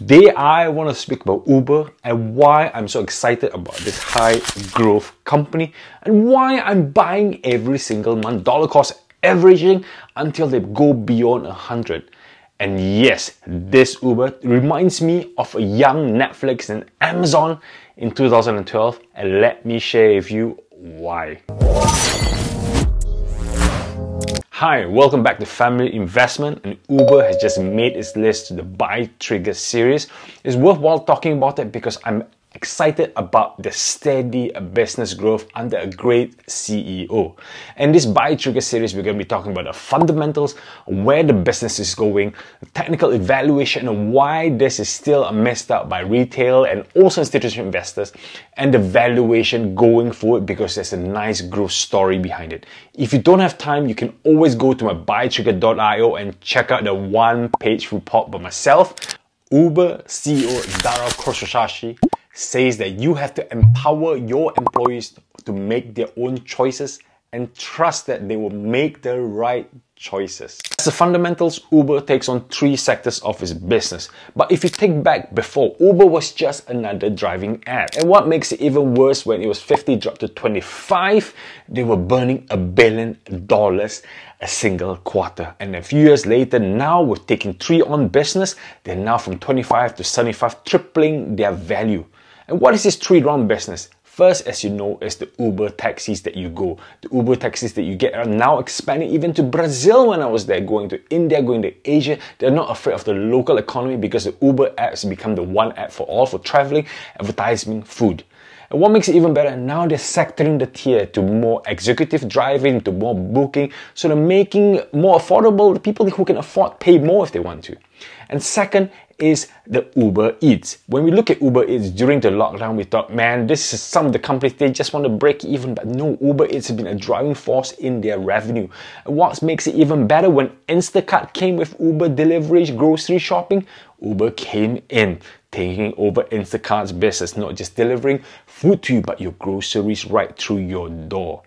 Today, I want to speak about Uber and why I'm so excited about this high growth company and why I'm buying every single month, dollar cost averaging until they go beyond 100. And yes, this Uber reminds me of a young Netflix and Amazon in 2012, and let me share with you why. Hi, welcome back to Family Investment, and Uber has just made its list to the Buy Trigger series. It's worthwhile talking about it because I'm excited about the steady business growth under a great CEO. And this Buy Trigger series, we're going to be talking about the fundamentals, where the business is going, the technical evaluation, and why this is still messed up by retail and also institutional investors, and the valuation going forward because there's a nice growth story behind it. If you don't have time, you can always go to my buytrigger.io and check out the one-page report by myself. Uber CEO Dara Khosrowshahi says that you have to empower your employees to make their own choices and trust that they will make the right choices. As the fundamentals, Uber takes on three sectors of its business. But if you think back before, Uber was just another driving app. And what makes it even worse, when it was 50 dropped to 25, they were burning $1 billion a single quarter. And a few years later, now with taking 3 on business, they're now from 25 to 75, tripling their value. And what is this 3-round business? First, as you know, is the Uber taxis that you go. The Uber taxis that you get are now expanding even to Brazil. When I was there, going to India, going to Asia, they're not afraid of the local economy because the Uber app has become the one app for all, for traveling, advertising, food. And what makes it even better, now they're sectoring the tier to more executive driving, to more booking, so they're making more affordable. The people who can afford pay more if they want to. And second is the Uber Eats. When we look at Uber Eats during the lockdown, we thought, man, this is some of the companies, they just want to break even. But no, Uber Eats has been a driving force in their revenue. And what makes it even better, when Instacart came with Uber delivery, grocery shopping, Uber came in, taking over Instacart's business, not just delivering food to you, but your groceries right through your door.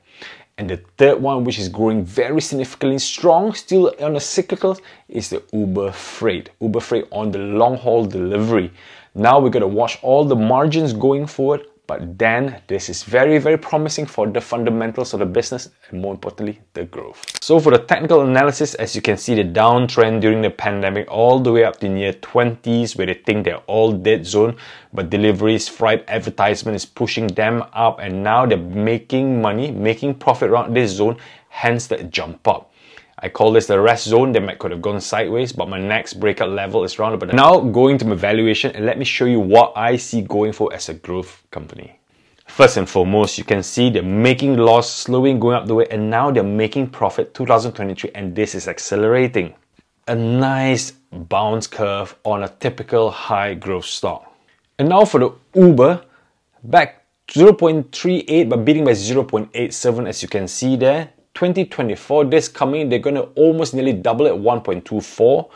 And the third one, which is growing very significantly strong, still on the cyclicals, is the Uber Freight. Uber Freight on the long haul delivery. Now we're going to watch all the margins going forward, but then this is very, very promising for the fundamentals of the business and more importantly, the growth. So for the technical analysis, as you can see, the downtrend during the pandemic all the way up to near 20s where they think they're all dead zone, but deliveries, freight, advertisement is pushing them up, and now they're making money, making profit around this zone, hence the jump up. I call this the rest zone. They could have gone sideways, but my next breakout level is around about. Now going to my valuation, and let me show you what I see going for as a growth company. First and foremost, you can see they're making loss, slowing, going up the way, and now they're making profit 2023, and this is accelerating. A nice bounce curve on a typical high growth stock. And now for the Uber, back 0.38 but beating by 0.87, as you can see there. 2024, this coming, they're going to almost nearly double at 1.24,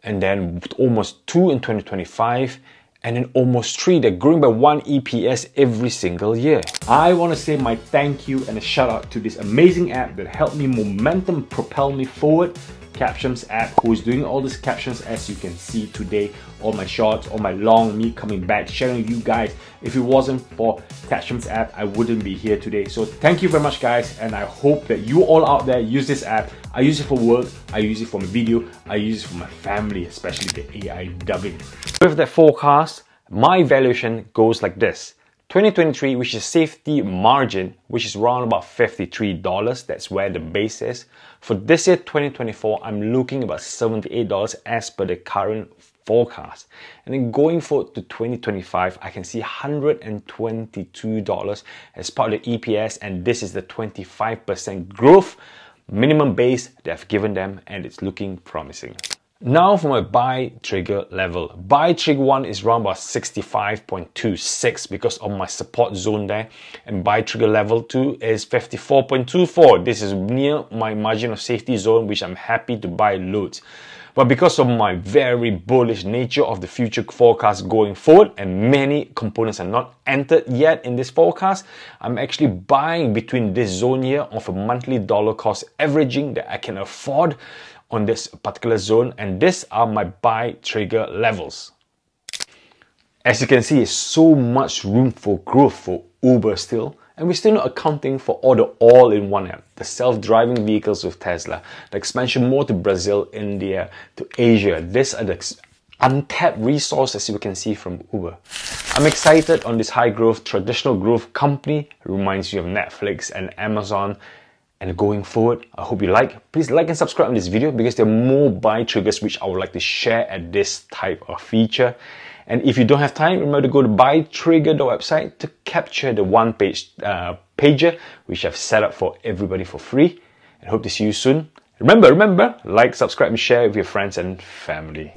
and then almost 2 in 2025, and then almost 3. They're growing by 1 EPS every single year. I want to say my thank you and a shout out to this amazing app that helped me momentum propel me forward. Captions app, who is doing all these captions as you can see today, all my shorts, all my long, me coming back, sharing with you guys. If it wasn't for Captions app, I wouldn't be here today. So thank you very much guys, and I hope that you all out there use this app. I use it for work, I use it for my video, I use it for my family, especially the AI dubbing. With that forecast, my valuation goes like this. 2023, which is safety margin, which is around about $53. That's where the base is. For this year, 2024, I'm looking about $78 as per the current forecast. And then going forward to 2025, I can see $122 as part of the EPS, and this is the 25% growth minimum base that I've given them, and it's looking promising. Now for my buy trigger level. Buy trigger 1 is around about 65.26 because of my support zone there. And buy trigger level 2 is 54.24. This is near my margin of safety zone, which I'm happy to buy loads. But because of my very bullish nature of the future forecast going forward, and many components are not entered yet in this forecast, I'm actually buying between this zone here of a monthly dollar cost averaging that I can afford on this particular zone, and these are my buy trigger levels. As you can see, there's so much room for growth for Uber still, and we're still not accounting for all the all-in-one app, the self-driving vehicles with Tesla, the expansion more to Brazil, India, to Asia. These are the untapped resources we can see from Uber. I'm excited on this high-growth, traditional growth company. It reminds you of Netflix and Amazon. And going forward, I hope you please like and subscribe on this video because there are more buy triggers which I would like to share at this type of feature. And if you don't have time, remember to go to buytrigger, the website, to capture the one-page pager which I've set up for everybody for free. And hope to see you soon. Remember, like, subscribe and share with your friends and family.